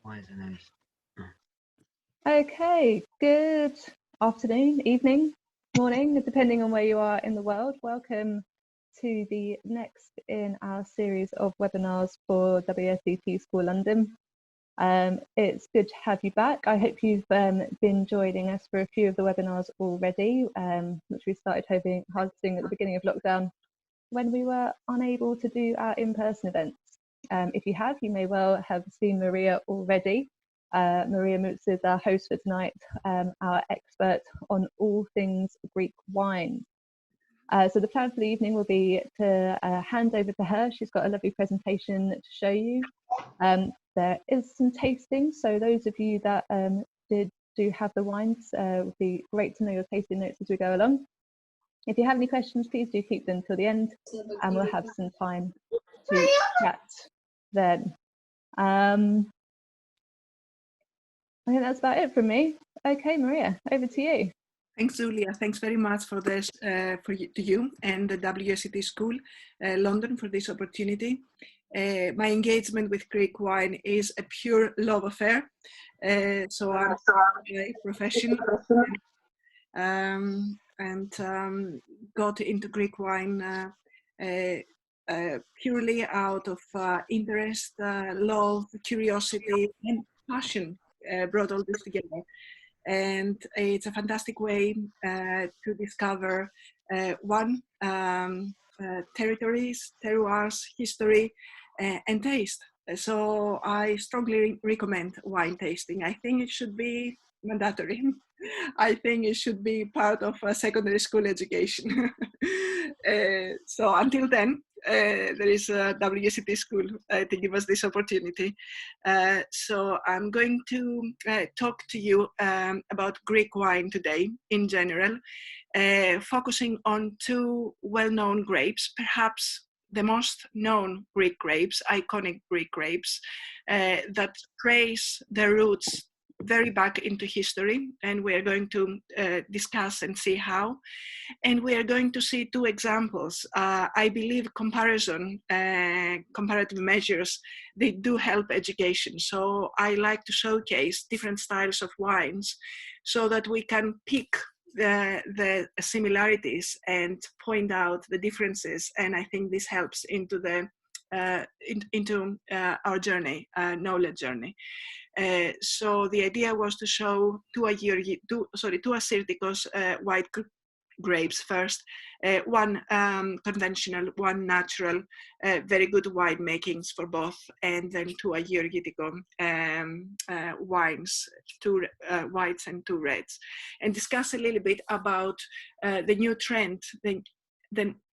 Why is it those? Okay, good afternoon, evening, morning, depending on where you are in the world. Welcome to the next in our series of webinars for WSET School London. It's good to have you back. I hope you've been joining us for a few of the webinars already, which we started hosting at the beginning of lockdown when we were unable to do our in-person events. If you have, you may well have seen Maria already. Maria Moutsou is our host for tonight, our expert on all things Greek wine. So the plan for the evening will be to hand over to her. She's got a lovely presentation to show you. There is some tasting, so those of you that do have the wines, it would be great to know your tasting notes as we go along. If you have any questions, please do keep them till the end, and we'll have some time to chat then. I think that's about it from me. Okay, Maria, over to you. Thanks, Julia. Thanks very much for this, to you and the WSET School London for this opportunity. My engagement with Greek wine is a pure love affair. So I'm a professional and got into Greek wine purely out of interest, love, curiosity, and passion. Brought all this together. And it's a fantastic way to discover territories, terroirs, history, and taste. So I strongly recommend wine tasting. I think it should be mandatory. I think it should be part of a secondary school education. So until then, there is a WSET school to give us this opportunity. So I'm going to talk to you about Greek wine today in general, focusing on two well-known grapes, perhaps the most known Greek grapes, iconic Greek grapes, that trace their roots very back into history, and we are going to discuss and see how. And we are going to see two examples. I believe comparative measures, they do help education. So I like to showcase different styles of wines so that we can pick the similarities and point out the differences. And I think this helps into the our journey, knowledge journey. So the idea was to show two Assyrtikos white grapes first, one conventional, one natural, very good wine makings for both, and then two Agiorgitiko wines, two whites and two reds, and discuss a little bit about the new trend, the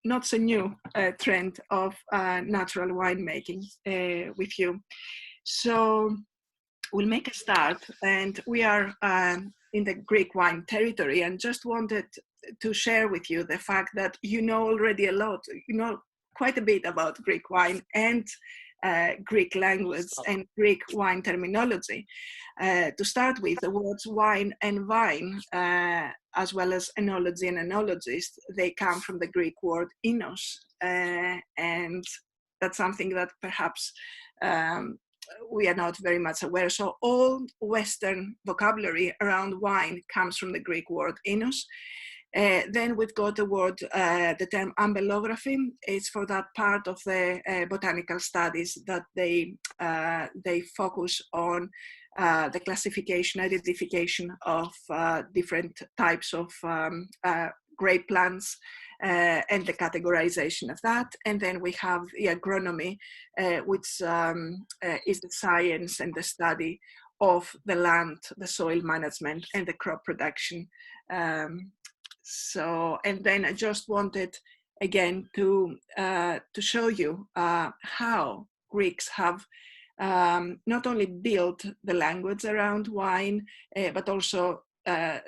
not so new trend of natural winemaking with you. So we'll make a start, and we are in the Greek wine territory, and just wanted to share with you the fact that you know already a lot, you know quite a bit about Greek wine and Greek language and Greek wine terminology. To start with, the words wine and vine, as well as enology and enologist, they come from the Greek word enos, and that's something that perhaps we are not very much aware. So all Western vocabulary around wine comes from the Greek word enos. Then we've got the word, the term ambelography. It's for that part of the botanical studies that they focus on the classification, identification of different types of grape plants, and the categorization of that. And then we have the agronomy, which is the science and the study of the land, the soil management, and the crop production. So, and then I just wanted again to show you how Greeks have not only built the language around wine, but also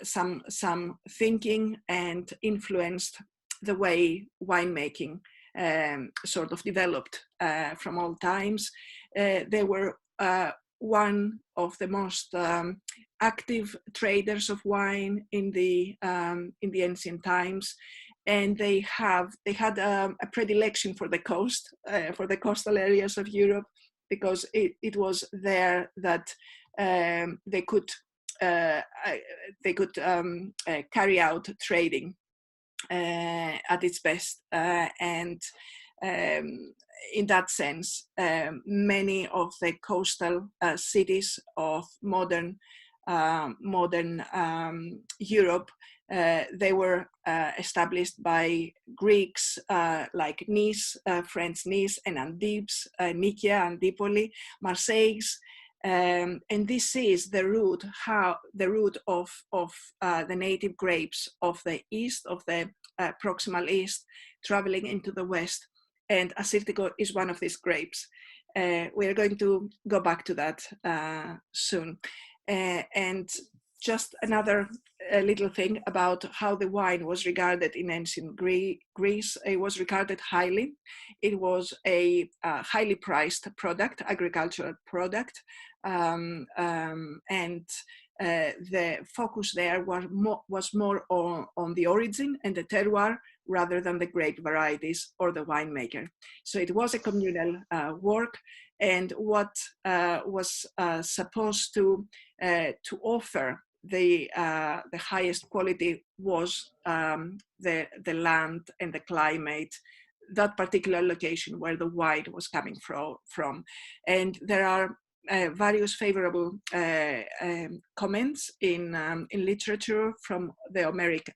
some thinking and influenced the way winemaking sort of developed from all times. They were one of the most active traders of wine in the ancient times, and they had a predilection for the coast, for the coastal areas of Europe, because it was there that they could carry out trading at its best, and in that sense, many of the coastal cities of modern Europe, they were established by Greeks like Nice, French Nice, and Antibes, Nicia, Antipoli, Marseille. And this is the route of the native grapes of the east, of the proximal east, traveling into the west. And Assyrtiko is one of these grapes. We are going to go back to that soon. And just another little thing about how the wine was regarded in ancient Greece. It was regarded highly. It was a highly priced product, agricultural product, and the focus there was more on the origin and the terroir rather than the grape varieties or the winemaker. So it was a communal work, and what was supposed to offer the highest quality was the land and the climate, that particular location where the wine was coming from. And there are various favorable comments in literature from the Homeric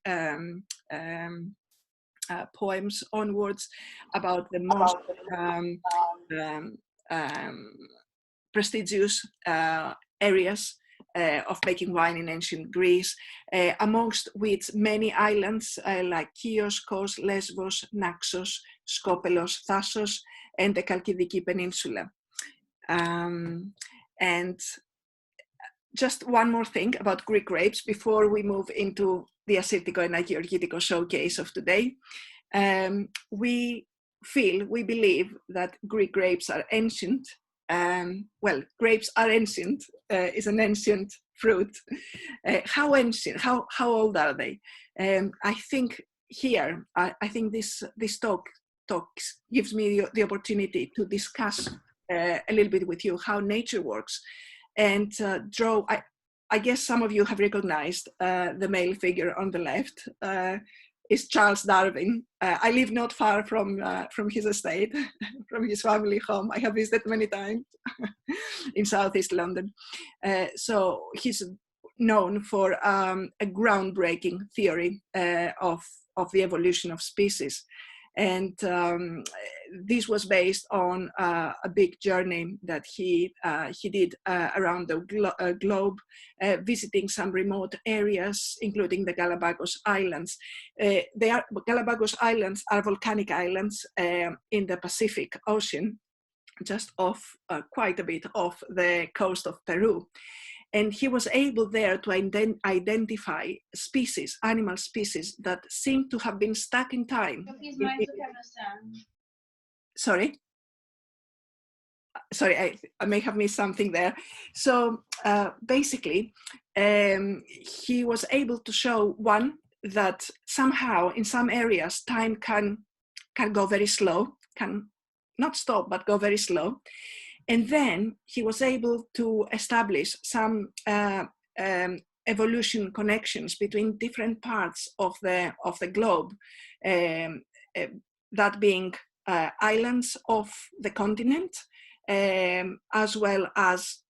poems onwards about the most prestigious areas of making wine in ancient Greece, amongst which many islands like Chios, Kos, Lesbos, Naxos, Skopelos, Thasos, and the Chalkidiki Peninsula. And just one more thing about Greek grapes before we move into the Assyrtiko and Agiorgitiko showcase of today. We believe that Greek grapes are ancient. Well, grapes are ancient, is an ancient fruit. How ancient, how old are they? I think here, I think this talk gives me the opportunity to discuss a little bit with you how nature works, and draw. I guess some of you have recognized the male figure on the left. Is Charles Darwin. I live not far from his estate, from his family home. I have visited many times in Southeast London. So he's known for a groundbreaking theory of the evolution of species. And this was based on a big journey that he did around the globe, visiting some remote areas, including the Galapagos Islands. Galapagos Islands are volcanic islands in the Pacific Ocean, just off, quite a bit off the coast of Peru. And he was able there to identify species, animal species that seem to have been stuck in time. Sorry, I may have missed something there. So basically, he was able to show, one, that somehow in some areas time can go very slow, can not stop, but go very slow. And then he was able to establish some evolution connections between different parts of the globe, that being islands of the continent, as well as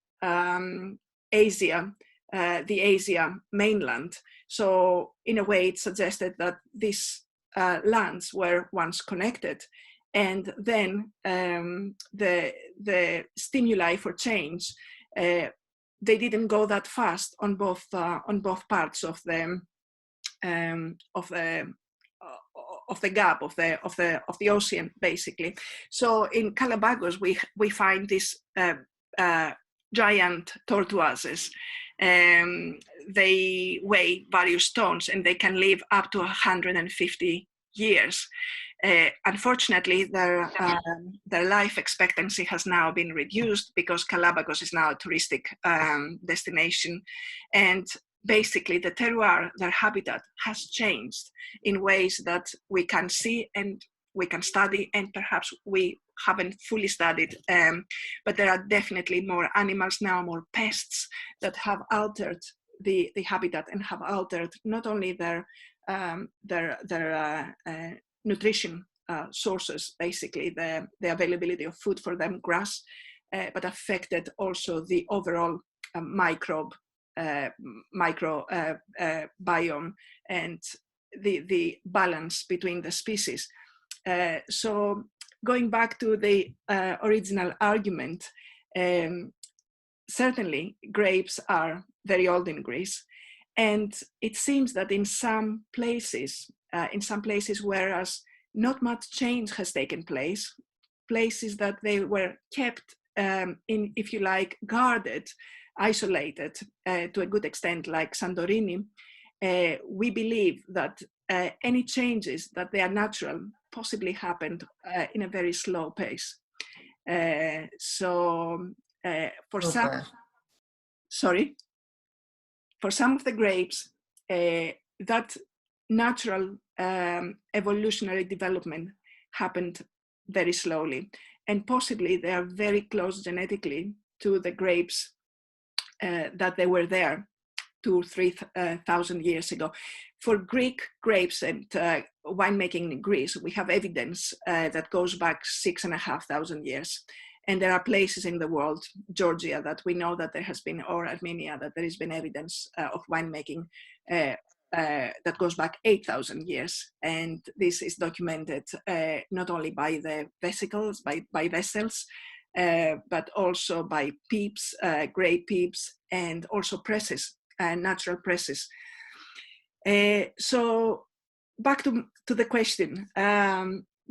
Asia, the Asia mainland. So in a way, it suggested that these lands were once connected. And then the stimuli for change, they didn't go that fast on both parts of the gap of the ocean, basically. So in Galapagos, we find these giant tortoises. They weigh various tons, and they can live up to 150 years. Unfortunately, their life expectancy has now been reduced because Galapagos is now a touristic destination, and basically the terroir, their habitat, has changed in ways that we can see and we can study, and perhaps we haven't fully studied, but there are definitely more animals now, more pests that have altered the habitat and have altered not only their nutrition sources, basically the availability of food for them, grass, but affected also the overall microbiome and the balance between the species. So going back to the original argument, certainly grapes are very old in Greece, and it seems that in some places, whereas not much change has taken place, places that they were kept in, if you like, guarded, isolated to a good extent, like Santorini, we believe that any changes that they are natural possibly happened in a very slow pace. For some of the grapes, that natural evolutionary development happened very slowly, and possibly they are very close genetically to the grapes that they were there 2,000-3,000 years ago. For Greek grapes and winemaking in Greece, we have evidence that goes back 6,500 years. And there are places in the world, Georgia, that we know that there has been, or Armenia, that there has been evidence of winemaking that goes back 8,000 years. And this is documented not only by the vesicles, by vessels, but also by peeps, grape peeps, and also presses, natural presses. So back to the question.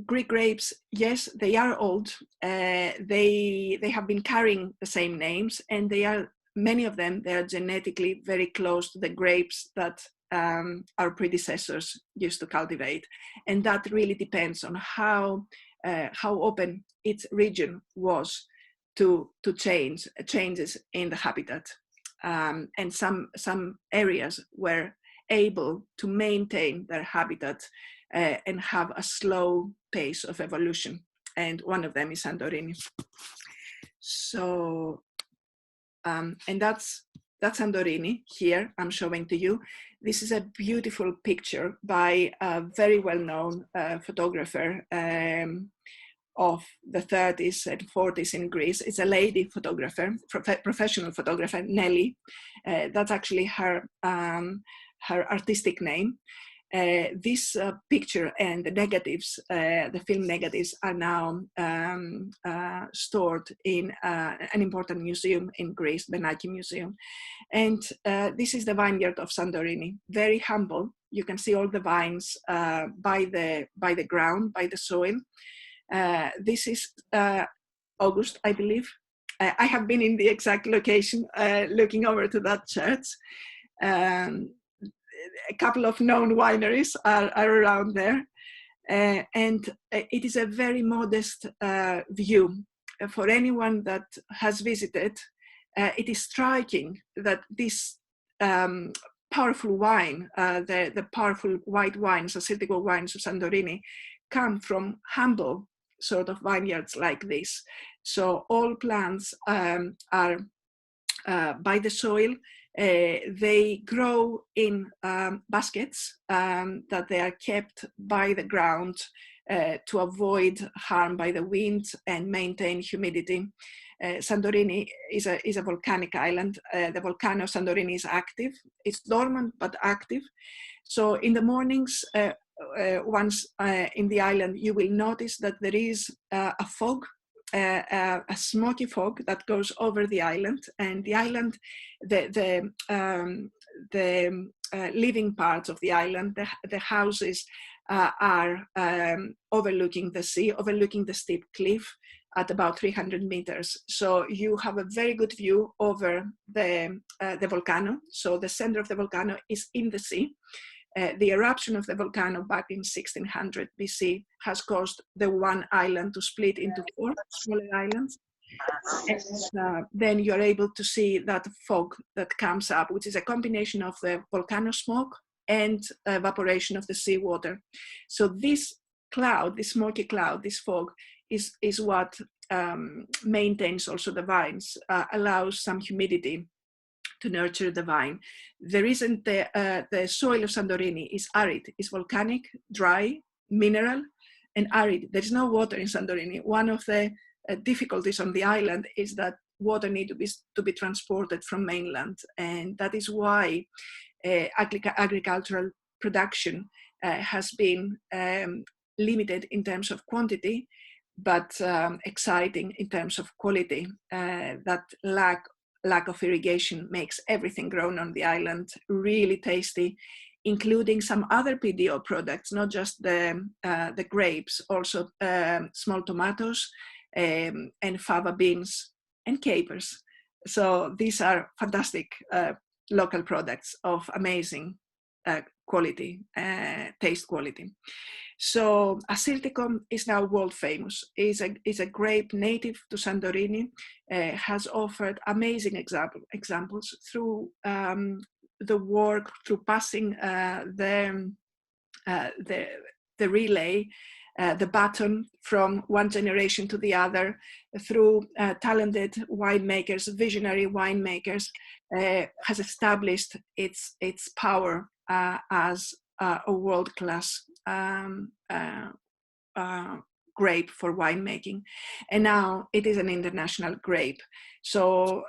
Greek grapes, yes, they are old. They have been carrying the same names, and many of them, they are genetically very close to the grapes that our predecessors used to cultivate. And that really depends on how open its region was to changes in the habitat. And some areas were able to maintain their habitat and have a slow pace of evolution. And one of them is Santorini. So, and that's Santorini here I'm showing to you. This is a beautiful picture by a very well-known photographer of the 30s and 40s in Greece. It's a lady photographer, professional photographer, Nelly. That's actually her artistic name. This picture and the negatives, the film negatives, are now stored in an important museum in Greece, the Nike Museum. And this is the vineyard of Santorini, very humble. You can see all the vines by the ground, by the soil. This is August, I believe. I have been in the exact location, looking over to that church. A couple of known wineries are around there. And it is a very modest view. For anyone that has visited, it is striking that this powerful wine, the powerful white wines, Assyrtiko wines of Santorini, come from humble sort of vineyards like this. So all plants are by the soil. They grow in baskets that they are kept by the ground to avoid harm by the wind and maintain humidity. Santorini is a volcanic island. The volcano Santorini is active. It's dormant but active. So in the mornings, once in the island, you will notice that there is a fog, a smoky fog that goes over the island, and the island, the living parts of the island, the houses are overlooking the sea, overlooking the steep cliff at about 300 meters. So you have a very good view over the volcano. So the center of the volcano is in the sea. The eruption of the volcano back in 1600 BC has caused the one island to split into 4 smaller islands. And then you're able to see that fog that comes up, which is a combination of the volcano smoke and evaporation of the seawater. So this cloud, this smoky cloud, this fog, is what maintains also the vines, allows some humidity to nurture the vine. The reason the soil of Santorini is arid, is volcanic, dry, mineral, and arid. There's no water in Santorini. One of the difficulties on the island is that water needs to be transported from mainland, and that is why agricultural production has been limited in terms of quantity, but exciting in terms of quality. That lack of irrigation makes everything grown on the island really tasty, including some other PDO products, not just the grapes, also small tomatoes and fava beans and capers. So these are fantastic local products of amazing quality, taste quality. So Assyrtiko is now world famous. Is a grape native to Santorini, has offered amazing examples through the work, through passing the relay, the baton from one generation to the other, through talented winemakers, visionary winemakers, has established its power as a world-class grape for winemaking, and now it is an international grape. So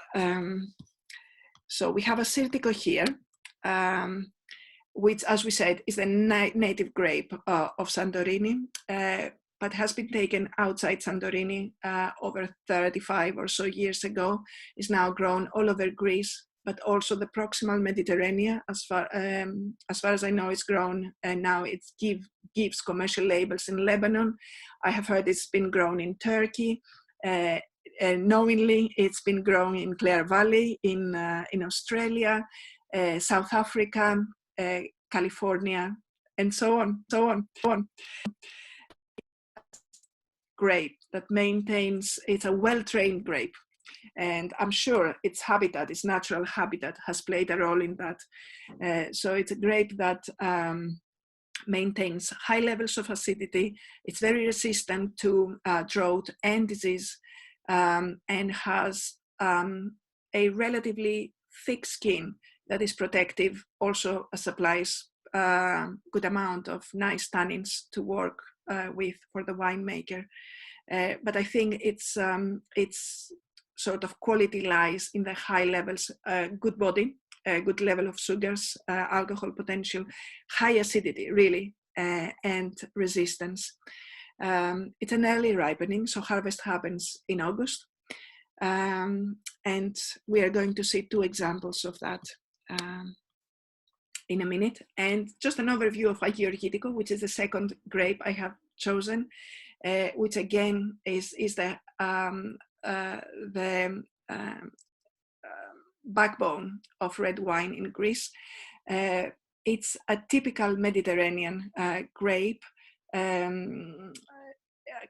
so we have Assyrtiko here, which, as we said, is a native grape of Santorini, but has been taken outside Santorini over 35 or so years ago, is now grown all over Greece, but also the proximal Mediterranean. As far as I know, it's grown, and now it gives commercial labels in Lebanon. I have heard it's been grown in Turkey. Knowingly, it's been grown in Clare Valley, in Australia, South Africa, California, and so on. Grape that maintains, it's a well-trained grape. And I'm sure its habitat, its natural habitat, has played a role in that. So it's a grape that maintains high levels of acidity. It's very resistant to drought and disease, and has a relatively thick skin that is protective, also supplies good amount of nice tannins to work with for the winemaker. But I think its sort of quality lies in the high levels, good body, good level of sugars, alcohol potential, high acidity, really, and resistance. It's an early ripening, so harvest happens in August. And we are going to see two examples of that in a minute. And just an overview of Agiorgitiko, which is the second grape I have chosen, which again is the backbone of red wine in Greece. It's a typical Mediterranean grape,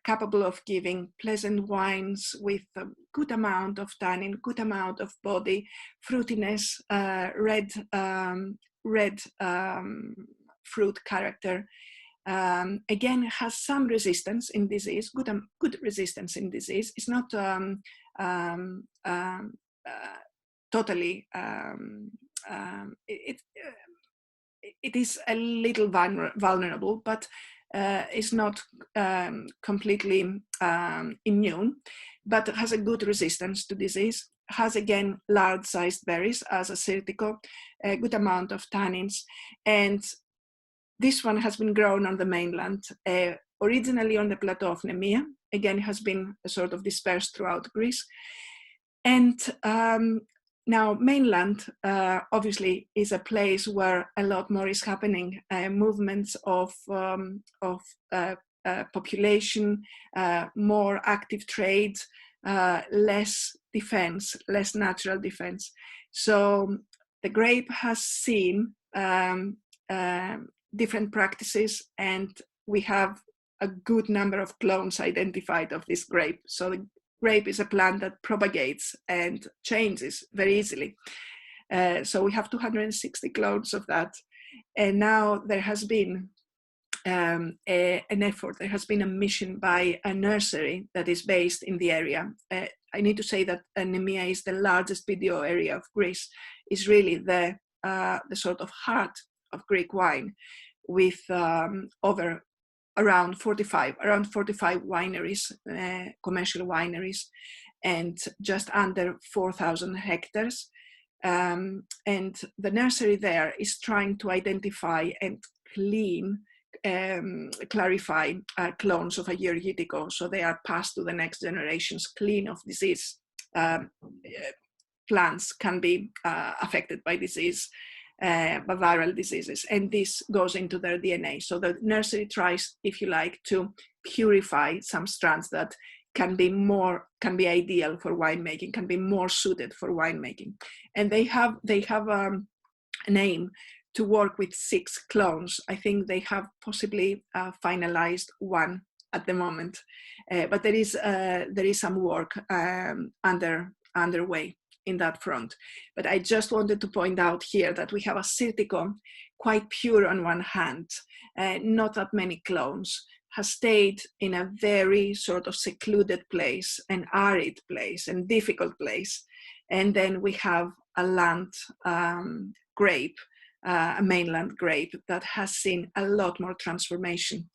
capable of giving pleasant wines with a good amount of tannin, good amount of body, fruitiness, red fruit character. Again, has some resistance in disease, good resistance in disease. It's not totally, it is a little vulnerable, but is not completely immune, but has a good resistance to disease. Has again large-sized berries as Assyrtiko, a good amount of tannins, and this one has been grown on the mainland, originally on the plateau of Nemia. Again, has been sort of dispersed throughout Greece. And now mainland, obviously, is a place where a lot more is happening. Movements of population, more active trade, less defense, less natural defense. So the grape has seen different practices, and we have a good number of clones identified of this grape. So the grape is a plant that propagates and changes very easily. So we have 260 clones of that. And now there has been an effort. There has been a mission by a nursery that is based in the area. I need to say that Nemia is the largest BDO area of Greece. It's really the sort of heart of Greek wine, with around 45 wineries, commercial wineries, and just under 4,000 hectares. And the nursery there is trying to identify and clarify clones of Agiorgitiko, so they are passed to the next generations clean of disease. Plants can be affected by disease, by viral diseases, and this goes into their DNA. So the nursery tries, if you like, to purify some strands that can be ideal for winemaking, can be more suited for winemaking. And they have an aim to work with 6 clones. I think they have possibly finalized 1 at the moment, but there is some work underway in that front. But I just wanted to point out here that we have Assyrtiko, quite pure on one hand, not that many clones, has stayed in a very sort of secluded place, an arid place, and difficult place. And then we have a land grape, a mainland grape that has seen a lot more transformation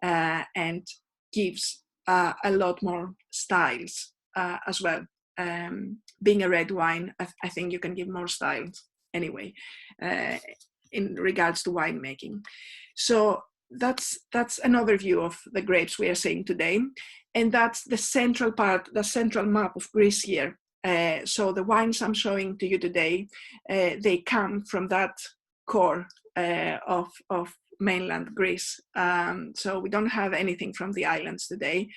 and gives a lot more styles as well. Being a red wine, I think you can give more styles anyway in regards to winemaking. So that's an overview of the grapes we are seeing today, and that's the central part, the central map of Greece here. So the wines I'm showing to you today, they come from that core of mainland Greece. So we don't have anything from the islands today.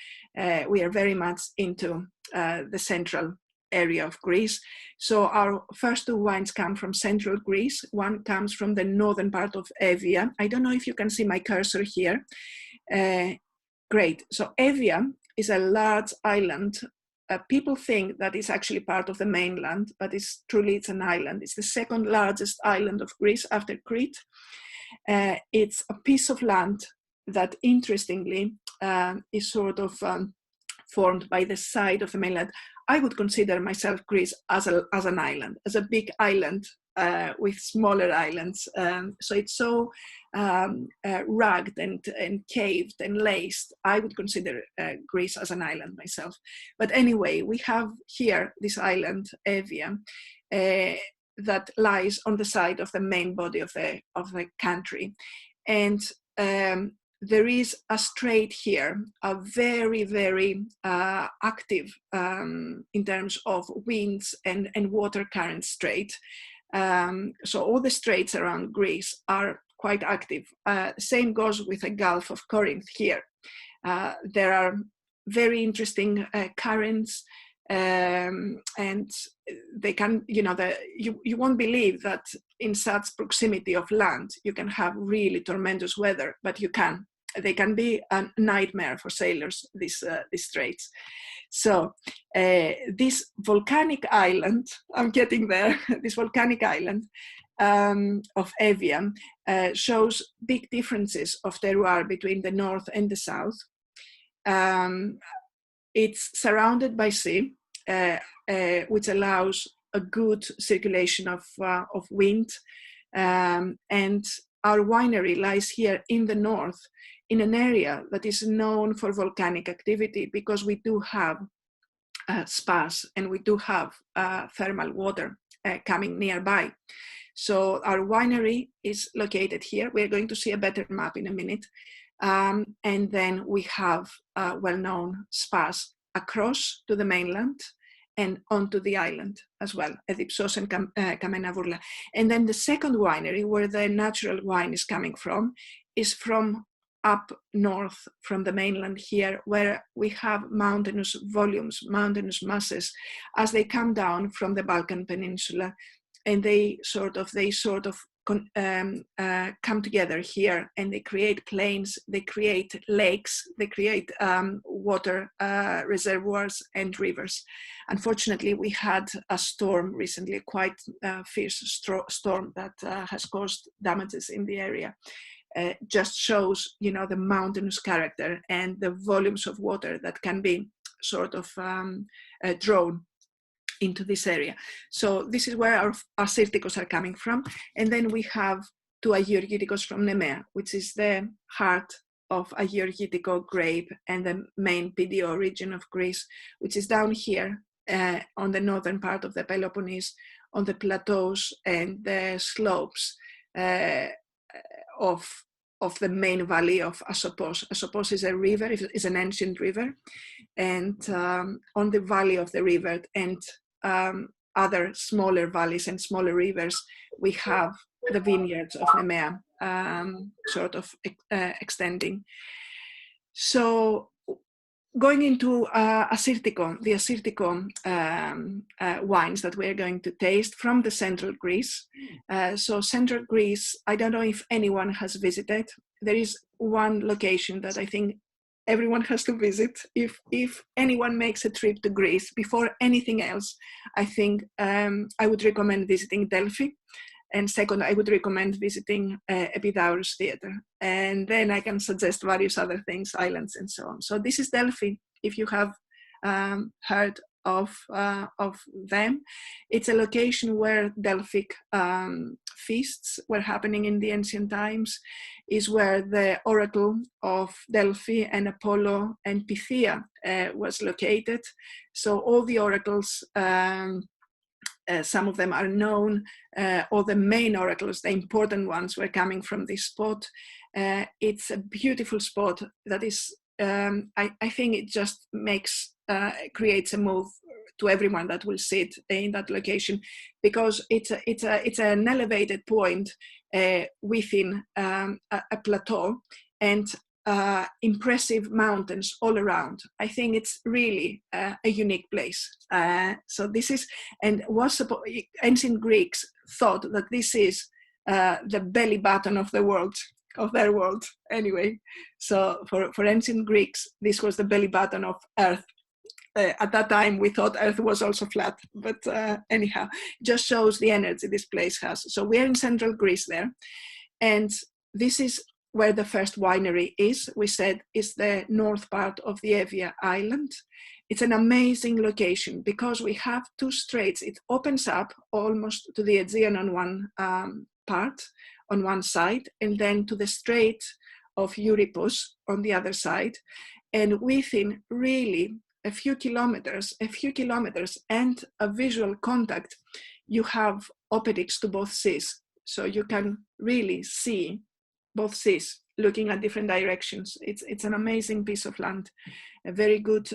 We are very much into the central area of Greece. So our first 2 wines come from central Greece. One comes from the northern part of Avia. I don't know if you can see my cursor here. Great. So Avia is a large island. People think that it's actually part of the mainland, but it's an island. It's the second largest island of Greece after Crete. It's a piece of land that, interestingly, is sort of formed by the side of the mainland. I would consider myself Greece as an island, as a big island with smaller islands. So it's so rugged and caved and laced. I would consider Greece as an island myself. But anyway, we have here this island, Avia, that lies on the side of the main body of the country. And there is a strait here, a very, very active in terms of winds and water current strait. So all the straits around Greece are quite active. Same goes with the Gulf of Corinth here. There are very interesting currents, and they can, you won't believe that in such proximity of land you can have really tremendous weather, but you can. They can be a nightmare for sailors, these straits. So this volcanic island, I'm getting there, this volcanic island of Avia shows big differences of terroir between the north and the south. It's surrounded by sea, which allows a good circulation of wind. And our winery lies here in the north, in an area that is known for volcanic activity, because we do have spas and we do have thermal water coming nearby. So our winery is located here. We're going to see a better map in a minute. And then we have well-known spas across to the mainland and onto the island as well, Edipsos and Kamenavourla. And then the second winery, where the natural wine is coming from, is from up north from the mainland here, where we have mountainous volumes, mountainous masses, as they come down from the Balkan Peninsula, and they sort of come together here, and they create plains, they create lakes, they create water reservoirs and rivers. Unfortunately, we had a storm recently, quite fierce storm that has caused damages in the area. just shows, the mountainous character and the volumes of water that can be sort of drawn into this area. So this is where our Assyrtikos are coming from. And then we have 2 Agiorgitikos from Nemea, which is the heart of Agiorgitiko grape and the main PDO region of Greece, which is down here on the northern part of the Peloponnese, on the plateaus and the slopes of the main valley of Asopos. Asopos is a river, is an ancient river, and on the valley of the river and other smaller valleys and smaller rivers, we have the vineyards of Nemea sort of extending. So going into Assyrtiko, the Assyrtiko wines that we're going to taste from the central Greece. So central Greece, I don't know if anyone has visited. There is one location that I think everyone has to visit. If anyone makes a trip to Greece, before anything else, I think I would recommend visiting Delphi. And second, I would recommend visiting Epidaurus Theatre. And then I can suggest various other things, islands and so on. So this is Delphi, if you have heard of them. It's a location where Delphic feasts were happening in the ancient times, is where the oracle of Delphi and Apollo and Pythia was located. So all the oracles, some of them are known, all the main oracles, the important ones, were coming from this spot. It's a beautiful spot that is, I think it just creates a mood to everyone that will sit in that location, because it's an elevated point within a plateau, and impressive mountains all around. I think it's really a unique place. So this is, and ancient Greeks thought that this is the belly button of the world, of their world anyway. So for ancient Greeks, this was the belly button of Earth. At that time, we thought Earth was also flat, but anyhow, just shows the energy this place has. So we're in central Greece there, and this is where the first winery is. We said is the north part of the Avia island. It's an amazing location because we have 2 straits. It opens up almost to the Aegean on one part, on one side, and then to the Strait of Euripus on the other side. And within really a few kilometers and a visual contact, you have opetics to both seas. So you can really see both seas looking at different directions. It's an amazing piece of land. A very good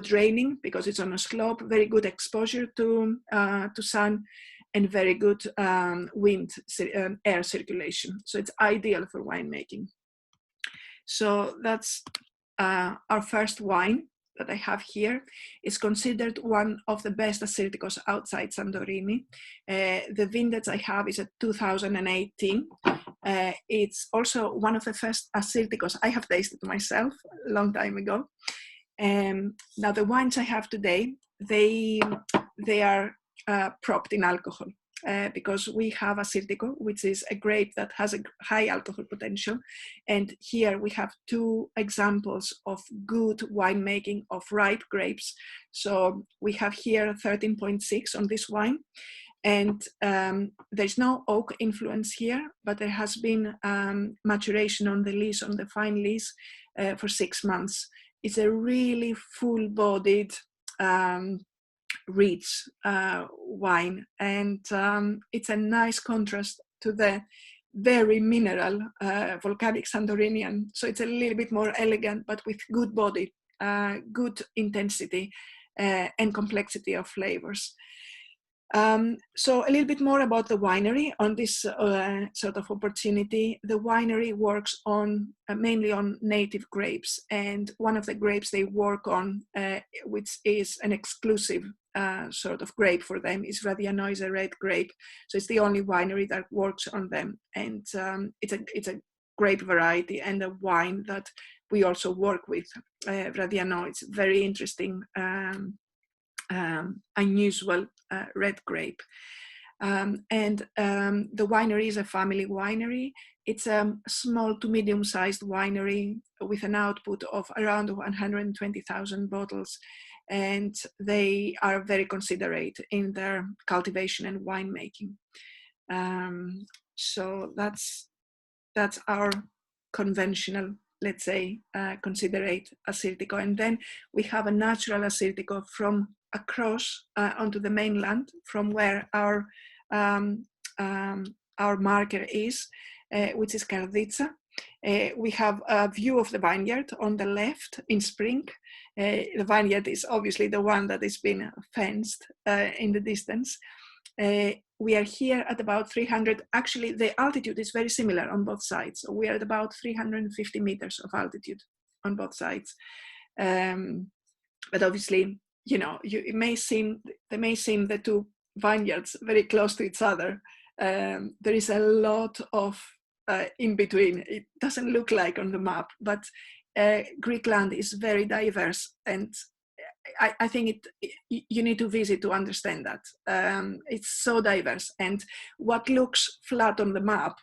draining because it's on a slope, very good exposure to sun, and very good air circulation. So it's ideal for winemaking. So that's our first wine that I have here. Is considered one of the best Assyrtikos outside Santorini. The vintage I have is a 2018. It's also one of the first Assyrtikos I have tasted myself a long time ago. Now the wines I have today, they are propped in alcohol. Because we have Assyrtiko, which is a grape that has a high alcohol potential. And here we have 2 examples of good winemaking of ripe grapes. So we have here 13.6 on this wine. And there's no oak influence here, but there has been maturation on the lees, on the fine lees, for 6 months. It's a really full-bodied, rich wine, and it's a nice contrast to the very mineral volcanic Santorinian. So it's a little bit more elegant, but with good body, good intensity, and complexity of flavors. So a little bit more about the winery on this sort of opportunity. The winery works on mainly on native grapes, and one of the grapes they work on, which is an exclusive sort of grape for them, is Radianoise red grape. So it's the only winery that works on them, and it's a grape variety and a wine that we also work with. Radianoise, very interesting. Unusual red grape. And the winery is a family winery. it's a small to medium-sized winery with an output of around 120,000 bottles, and they are very considerate in their cultivation and winemaking. So that's our conventional, let's say, considerate Assyrtiko. And then we have a natural Assyrtiko from across onto the mainland, from where our marker is, which is Karditsa. We have a view of the vineyard on the left in spring. The vineyard is obviously the one that has been fenced in the distance. We are here at about 300, actually the altitude is very similar on both sides. So we are at about 350 meters of altitude on both sides. But obviously, you know, they may seem the two vineyards very close to each other. There is a lot of in between. It doesn't look like on the map, but Greek land is very diverse, and I think you need to visit to understand that. It's so diverse, and what looks flat on the map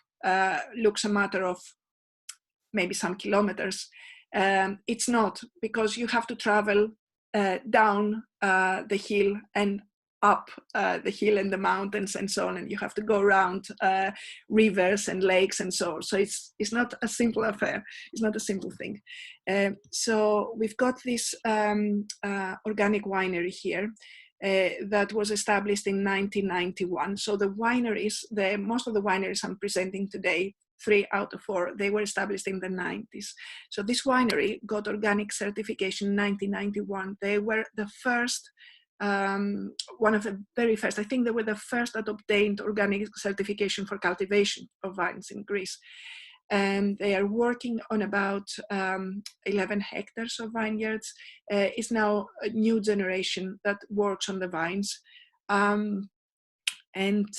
looks a matter of maybe some kilometers. It's not, because you have to travel down the hill and up the hill and the mountains and so on, and you have to go around rivers and lakes and so on. So it's not a simple affair. It's not a simple thing. So we've got this organic winery here that was established in 1991. So the wineries, most of the wineries I'm presenting today, 3 out of 4, they were established in the 90s. So this winery got organic certification in 1991. They were the first, one of the very first, I think they were the first that obtained organic certification for cultivation of vines in Greece. And they are working on about 11 hectares of vineyards. It's now a new generation that works on the vines. And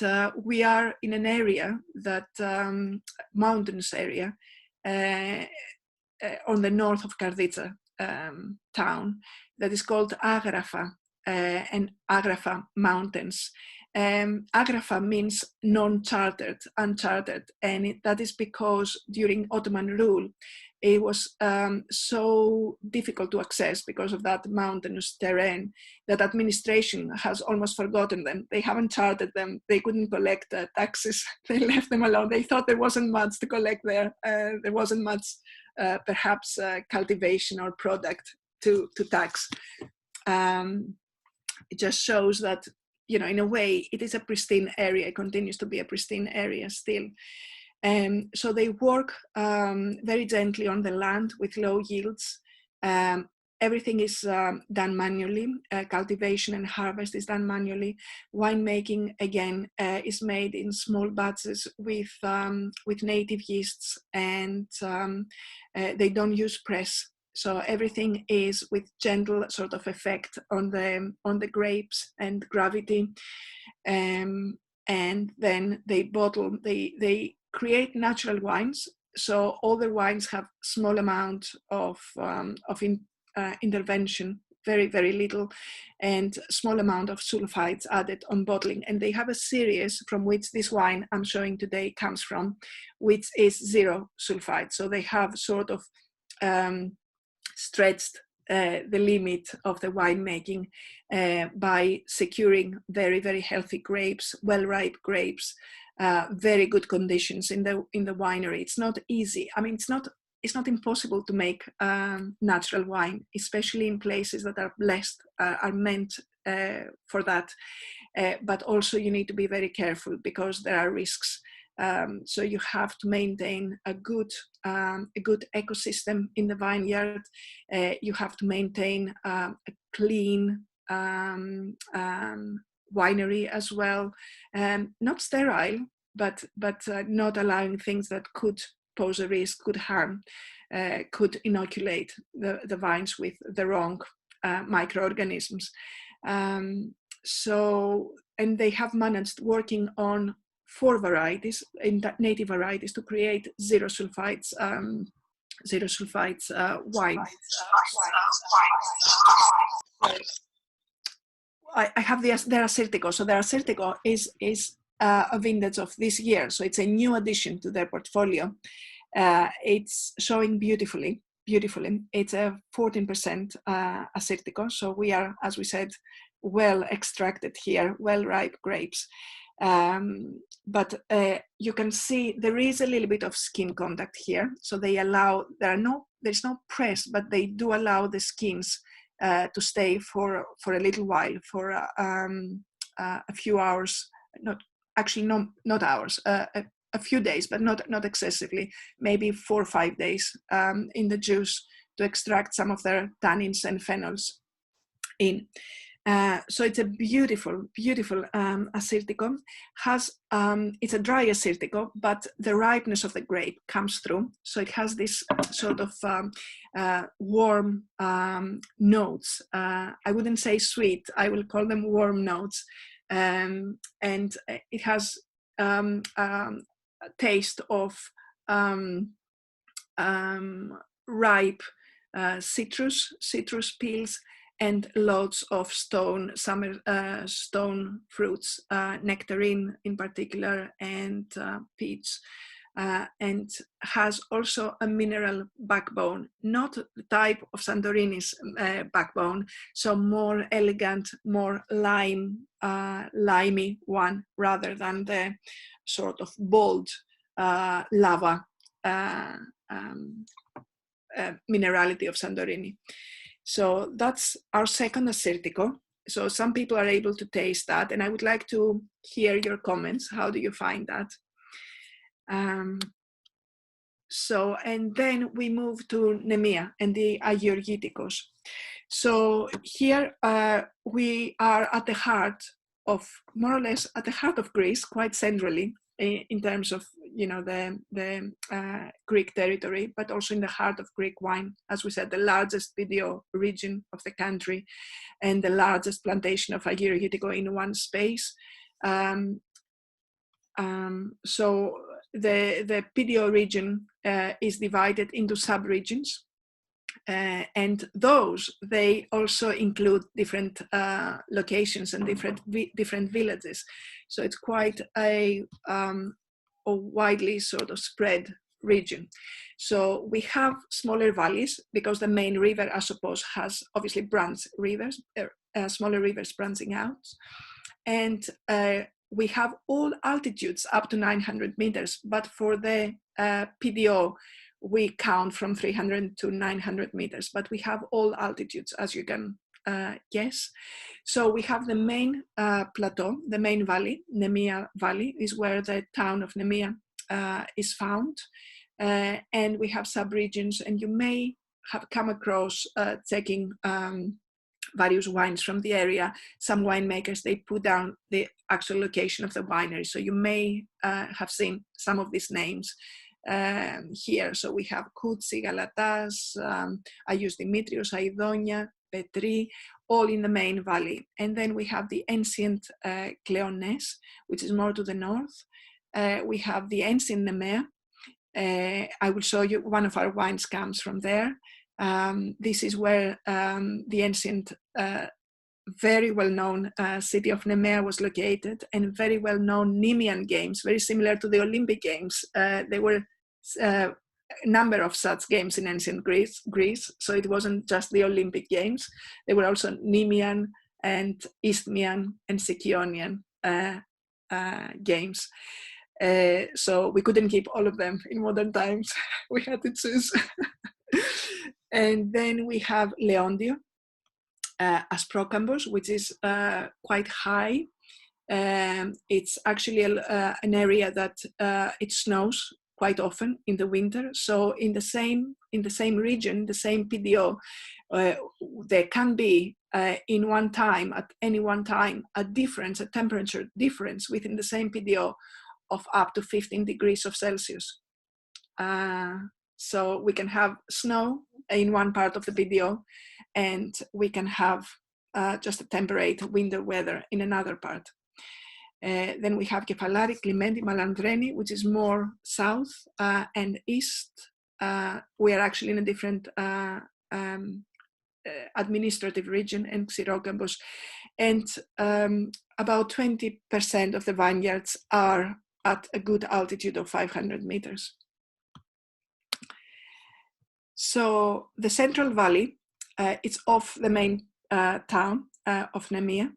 we are in an area that, mountainous area, on the north of Karditsa town, that is called Agrafa and Agrafa Mountains. Agrafa means non-chartered, unchartered, and that is because during Ottoman rule, it was so difficult to access because of that mountainous terrain that administration has almost forgotten them. They haven't chartered them. They couldn't collect taxes. They left them alone. They thought there wasn't much to collect there. There wasn't much, perhaps, cultivation or product to tax. It just shows that, you know, in a way, it is a pristine area. It continues to be a pristine area still. So they work very gently on the land with low yields. Everything is done manually. Cultivation and harvest is done manually. Winemaking, again, is made in small batches with native yeasts, and they don't use press. So everything is with gentle sort of effect on the grapes and gravity, and then they bottle. They create natural wines. So all the wines have small amount of intervention, very, very little, and small amount of sulphites added on bottling. And they have a series from which this wine I'm showing today comes from, which is 0 sulphites. So they have sort of stretched the limit of the winemaking by securing very, very healthy grapes, well-ripe grapes, very good conditions in the winery. It's not easy. I mean, it's not impossible to make natural wine, especially in places that are blessed, are meant for that. But also you need to be very careful because there are risks. So you have to maintain a good ecosystem in the vineyard. You have to maintain a clean winery as well, not sterile, but not allowing things that could pose a risk, could harm, could inoculate the vines with the wrong microorganisms. So, and they have managed, working on 4 varieties, native varieties, to create 0 sulphites wine. I have their Assyrtiko. So their Assyrtiko is a vintage of this year, so it's a new addition to their portfolio. It's showing beautifully. It's a 14% Assyrtiko, so we are, as we said, well extracted here, well ripe grapes. But you can see there is a little bit of skin contact here, so they allow, there's no press, but they do allow the skins to stay for a little while, for a few hours, not hours, a few days, but not excessively, maybe 4 or 5 days in the juice to extract some of their tannins and phenols in. So it's a beautiful Assyrtiko. It's a dry Assyrtiko, but the ripeness of the grape comes through. So it has this sort of warm notes. I wouldn't say sweet, I will call them warm notes. And it has a taste of ripe citrus peels, and lots of summer stone fruits, nectarine in particular, and peach, and has also a mineral backbone, not the type of Santorini's backbone, so more elegant, more limey one, rather than the sort of bold lava minerality of Santorini. So that's our second Assyrtiko. So some people are able to taste that, and I would like to hear your comments. How do you find that? And then we move to Nemia and the Agiorgitikos. So here we are at the heart of, more or less at the heart of Greece, quite centrally in terms of, you know, the Greek territory, but also in the heart of Greek wine. As we said, the largest PDO region of the country and the largest plantation of Agiorgitiko in one space. So the PDO region is divided into subregions, and those, they also include different locations and different villages. So it's quite a widely sort of spread region. So we have smaller valleys because the main river, I suppose, has obviously branch rivers, smaller rivers branching out, and we have all altitudes up to 900 meters, but for the PDO, we count from 300 to 900 meters, but we have all altitudes, as you can guess. So we have the main plateau, the main valley, Nemia Valley, is where the town of Nemia is found. And we have subregions, and you may have come across checking various wines from the area. Some winemakers, they put down the actual location of the winery. So you may have seen some of these names here. So we have Koutsi, Galatas, Aios Dimitrios, Aidonia, Petri, all in the main valley. And then we have the ancient Kleones, which is more to the north. We have the ancient Neme. I will show you one of our wines comes from there. This is where the ancient, very well-known city of Nemea was located, and very well-known Nemean games, very similar to the Olympic Games. There were a number of such games in ancient Greece, so it wasn't just the Olympic Games. There were also Nemean and Isthmian and Sikionian games. So we couldn't keep all of them in modern times. We had to choose. And then we have Leondio as Procampus, which is quite high. It's actually an area that it snows quite often in the winter. So in the same region, the same PDO, there can be in one time, at any one time, a temperature difference within the same PDO of up to 15 degrees of Celsius. So we can have snow in one part of the PDO, and we can have just a temperate winter weather in another part. Then we have Kefalari, Climenti, Malandreni, which is more south and east. We are actually in a different administrative region, and Xyrocampus And about 20% of the vineyards are at a good altitude of 500 meters. So the Central Valley, it's off the main town of Nemia.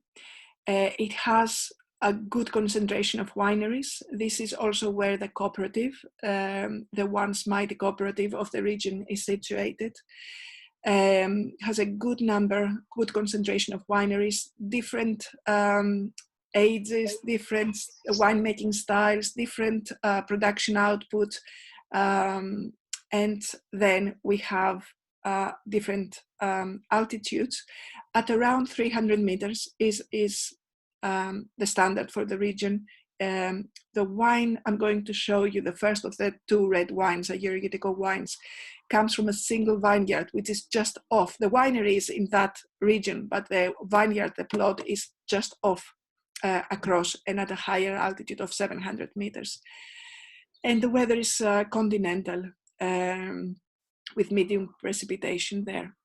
It has a good concentration of wineries. This is also where the cooperative, the once mighty cooperative of the region, is situated. Has a good concentration of wineries, different ages, different winemaking styles, different production output, and then we have different altitudes. At around 300 meters is the standard for the region. The wine I'm going to show you, the first of the two red wines, Agiorgitiko wines, comes from a single vineyard, which is just off. The winery is in that region, but the vineyard, the plot, is just off across and at a higher altitude of 700 meters. And the weather is continental, with medium precipitation there.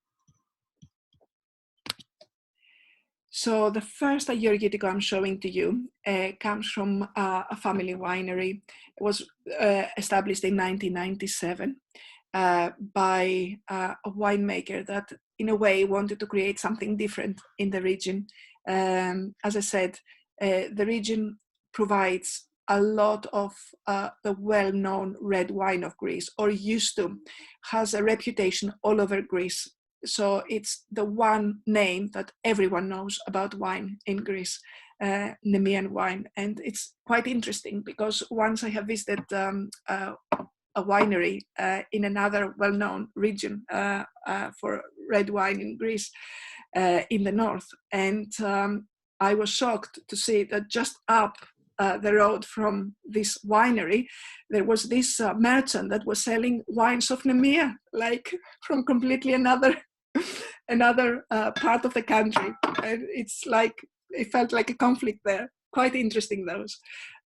So the first Agiorgitiko I'm showing to you comes from a family winery. It was established in 1997 by a winemaker that in a way wanted to create something different in the region. As I said, the region provides a lot of the well-known red wine of Greece, or used to, has a reputation all over Greece. So it's the one name that everyone knows about wine in Greece, Nemean wine. And it's quite interesting because once I have visited a winery in another well-known region for red wine in Greece, in the north. And I was shocked to see that just up the road from this winery, there was this merchant that was selling wines of Nemia, like from completely another part of the country. And it's like, it felt like a conflict there. Quite interesting, those.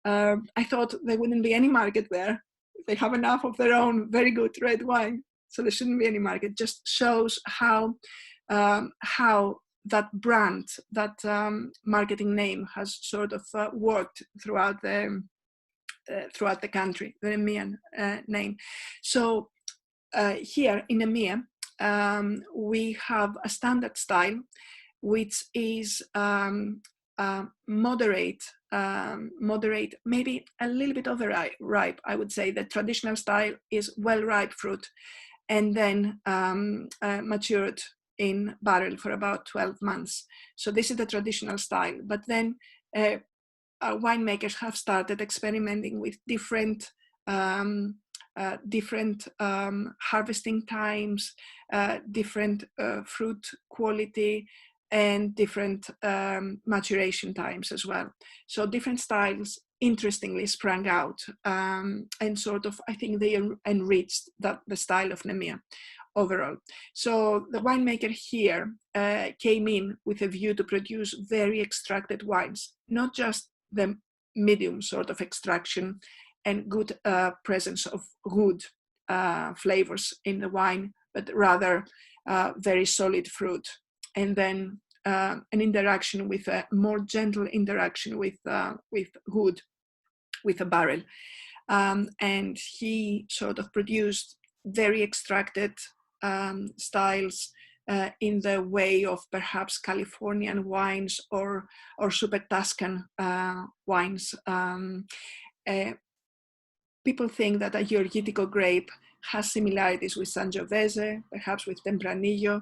I thought there wouldn't be any market there. They have enough of their own very good red wine, so there shouldn't be any market. Just shows how that brand, that marketing name has sort of worked throughout the country, the Nemean name. So here in Nemia, we have a standard style, which is moderate, maybe a little bit overripe. I would say the traditional style is well-ripe fruit, and then matured in barrel for about 12 months. So this is the traditional style. But then winemakers have started experimenting with different harvesting times, different fruit quality, and different maturation times as well. So different styles interestingly sprang out, and sort of, I think they enriched the style of Nemia overall. So the winemaker here came in with a view to produce very extracted wines, not just the medium sort of extraction and good presence of wood flavors in the wine, but rather very solid fruit. And then an interaction with a more gentle interaction with wood, with a barrel. And he sort of produced very extracted styles in the way of perhaps Californian wines or super Tuscan wines. People think that Agiorgitiko grape has similarities with Sangiovese, perhaps with Tempranillo,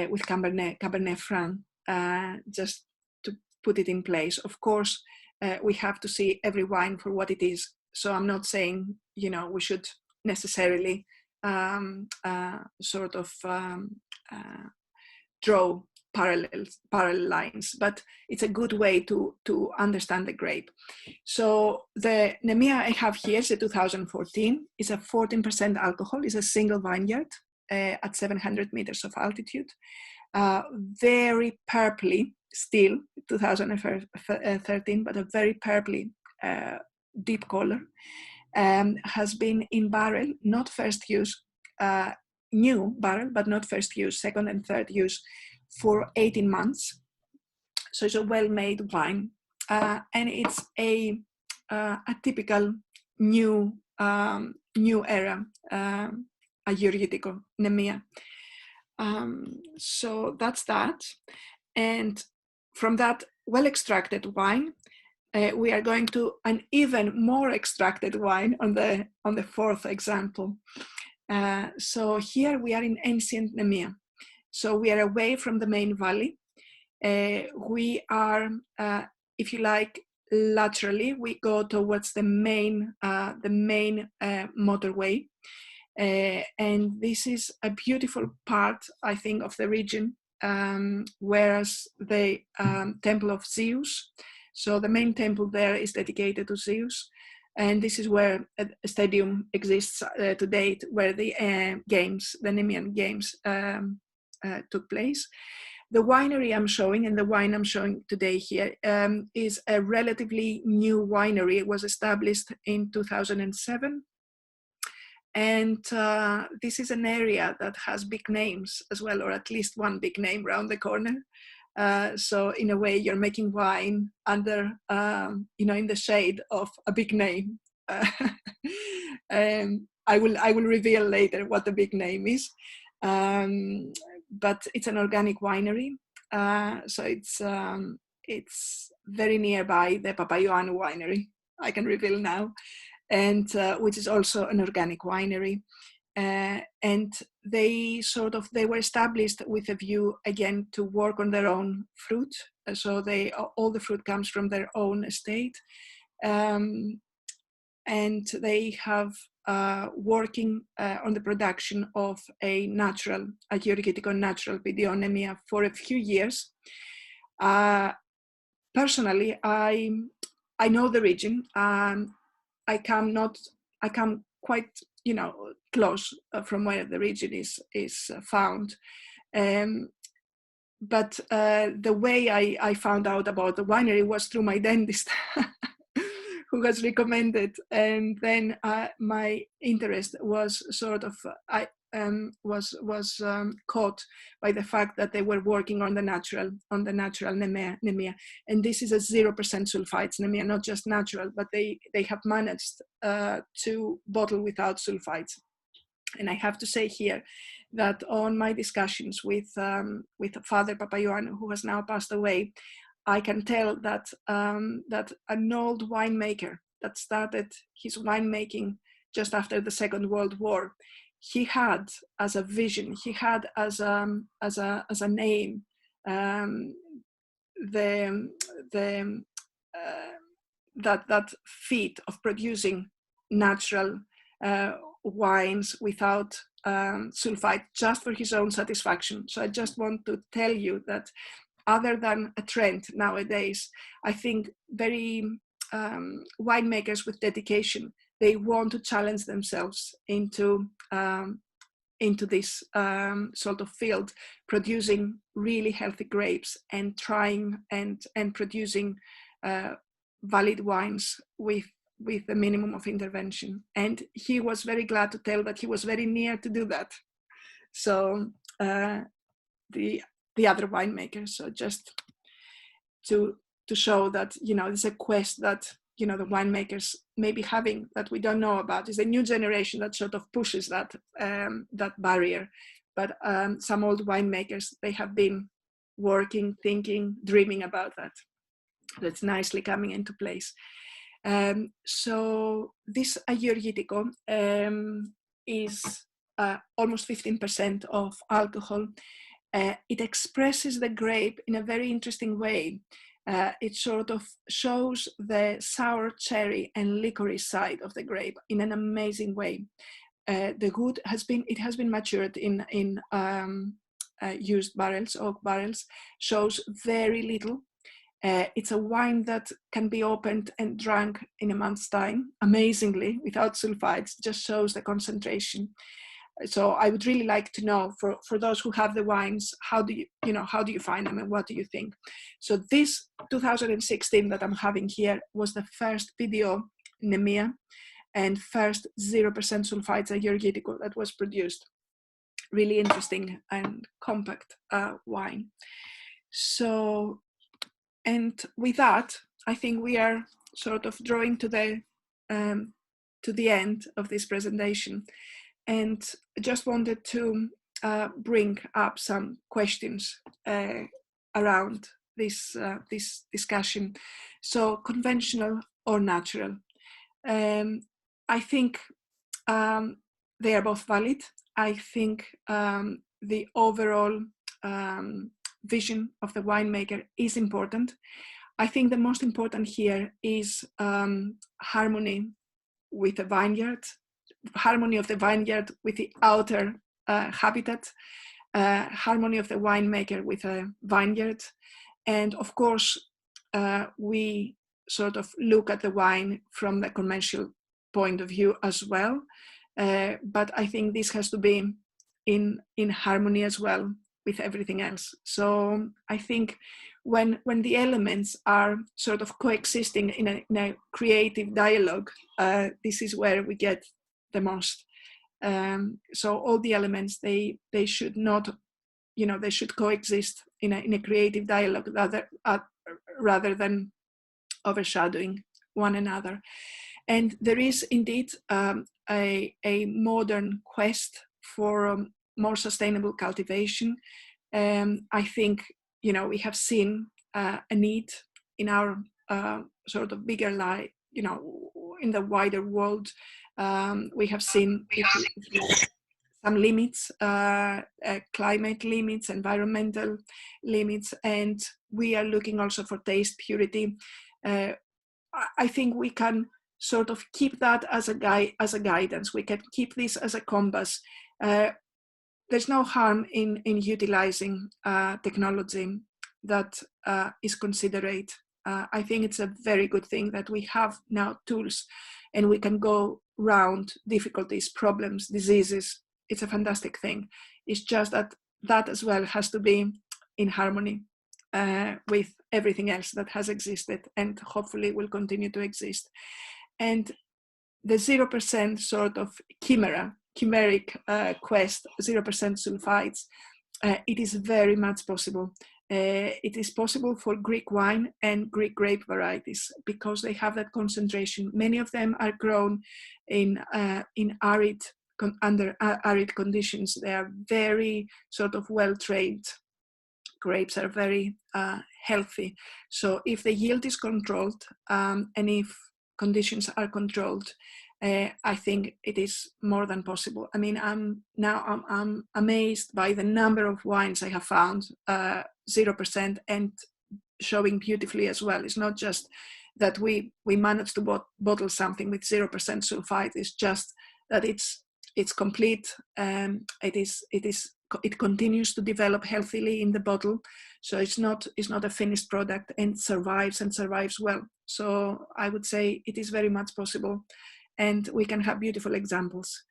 with Cabernet Franc, just to put it in place. Of course, we have to see every wine for what it is. So I'm not saying, we should necessarily draw parallel lines, but it's a good way to understand the grape. So the Nemia I have here is a 2014. It's a 14% alcohol. It's a single vineyard at 700 meters of altitude. Very purpley still, 2013, but a very purpley deep color. Has been in barrel, not first use, new barrel, but not first use, second and third use, for 18 months. So it's a well-made wine, and it's a typical new era Agiorgitiko Nemia. So that's that. And from that well-extracted wine, we are going to an even more extracted wine on the fourth example. So here we are in ancient Nemia. So we are away from the main valley. We are, if you like, laterally. We go towards the main motorway. And this is a beautiful part, I think, of the region, whereas the temple of Zeus. So the main temple there is dedicated to Zeus. And this is where a stadium exists to date, where the games, the Nemean games, took place. The winery I'm showing, and the wine I'm showing today here, is a relatively new winery. It was established in 2007. And this is an area that has big names as well, or at least one big name around the corner. So in a way, you're making wine under, in the shade of a big name. I will reveal later what the big name is. But it's an organic winery, so it's very nearby the Papaioannou winery. I can reveal now, and which is also an organic winery. And they were established with a view again to work on their own fruit. So all the fruit comes from their own estate, and they have working on the production of a Agiorgitiko natural BDO Nemia for a few years. Personally, I know the region. I come quite close from where the region is found. But the way I found out about the winery was through my dentist, who has recommended, and then my interest was caught by the fact that they were working on the natural Nemia, and this is a 0% sulphites Nemia, not just natural, but they have managed to bottle without sulphites. And I have to say here that on my discussions with Father Papaioannou, who has now passed away, I can tell that that an old winemaker that started his winemaking just after the Second World War, he had as a vision, he had as a name that feat of producing natural wines without sulfite, just for his own satisfaction. So I just want to tell you that, other than a trend nowadays, I think very winemakers with dedication, they want to challenge themselves into this sort of field, producing really healthy grapes and trying and producing valid wines with a minimum of intervention. And he was very glad to tell that he was very near to do that. So the other winemakers, so just to show that there's a quest that the winemakers may be having that we don't know about. Is a new generation that sort of pushes that barrier, but some old winemakers, they have been working, thinking, dreaming about that. That's nicely coming into place. So this Agiorgitiko is almost 15% of alcohol. It expresses the grape in a very interesting way. It sort of shows the sour cherry and licorice side of the grape in an amazing way. The wood has been matured in used barrels, oak barrels, shows very little. It's a wine that can be opened and drunk in a month's time, amazingly, without sulfites, just shows the concentration. So I would really like to know, for those who have the wines, how do you find them and what do you think? So this 2016 that I'm having here was the first BDO Nemia and first 0% sulfites Agiorgitiko that was produced. Really interesting and compact wine. So And with that, I think we are sort of drawing to the end of this presentation. And I just wanted to bring up some questions around this discussion. So, conventional or natural? I think they are both valid. I think the overall vision of the winemaker is important. I think the most important here is harmony with the vineyard, harmony of the vineyard with the outer habitat, harmony of the winemaker with a vineyard. And of course, we sort of look at the wine from the commercial point of view as well. But I think this has to be in harmony as well with everything else. So I think when the elements are sort of coexisting in a creative dialogue, this is where we get the most. So all the elements, they should not, they should coexist in a creative dialogue rather than overshadowing one another. And there is indeed a modern quest for more sustainable cultivation. I think, we have seen a need in our sort of bigger life, in the wider world. We have seen some limits, climate limits, environmental limits, and we are looking also for taste purity. I think we can sort of keep that as a guidance. We can keep this as a compass. There's no harm in utilizing technology that is considerate. I think it's a very good thing that we have now tools and we can go round difficulties, problems, diseases. It's a fantastic thing. It's just that as well has to be in harmony with everything else that has existed and hopefully will continue to exist. And the 0% sort of chimeric quest, 0% sulphites, it is very much possible. It is possible for Greek wine and Greek grape varieties because they have that concentration. Many of them are grown in arid, under arid conditions. They are very sort of well trained. Grapes are very healthy. So if the yield is controlled and if conditions are controlled, I think it is more than possible. I mean, I'm amazed by the number of wines I have found 0% and showing beautifully as well. It's not just that we managed to bottle something with 0% sulfite. It's just that it's complete. It continues to develop healthily in the bottle, so it's not a finished product and survives well. So I would say it is very much possible, and we can have beautiful examples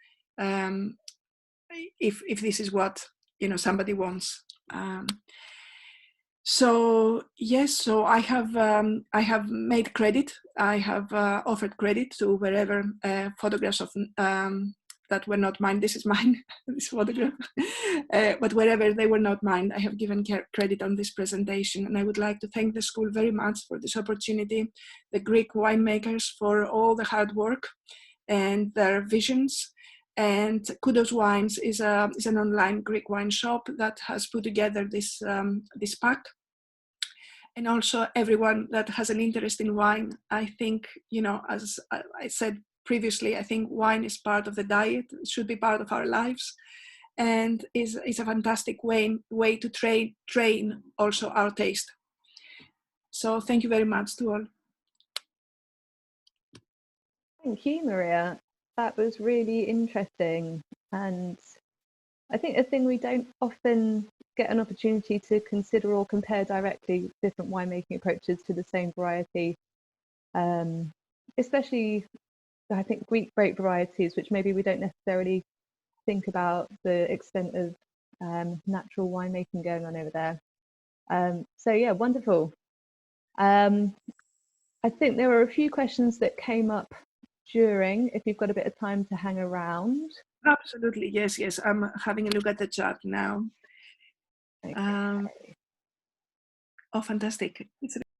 if this is what somebody wants. So yes, so I have made credit. I have offered credit to wherever photographs of that were not mine. This is mine, this photograph. But wherever they were not mine, I have given credit on this presentation. And I would like to thank the school very much for this opportunity, the Greek winemakers for all the hard work and their visions. And Kudos Wines is an online Greek wine shop that has put together this pack. And also everyone that has an interest in wine. I think, as I said previously, I think wine is part of the diet. It should be part of our lives, and is a fantastic way to train also our taste. So thank you very much to all. Thank you, Maria. That was really interesting, and I think a thing we don't often get an opportunity to consider or compare directly different winemaking approaches to the same variety, especially I think Greek grape varieties, which maybe we don't necessarily think about the extent of natural winemaking going on over there. So yeah, wonderful. I think there were a few questions that came up during, if you've got a bit of time to hang around. Absolutely, yes. I'm having a look at the chat now. Okay. Oh, fantastic.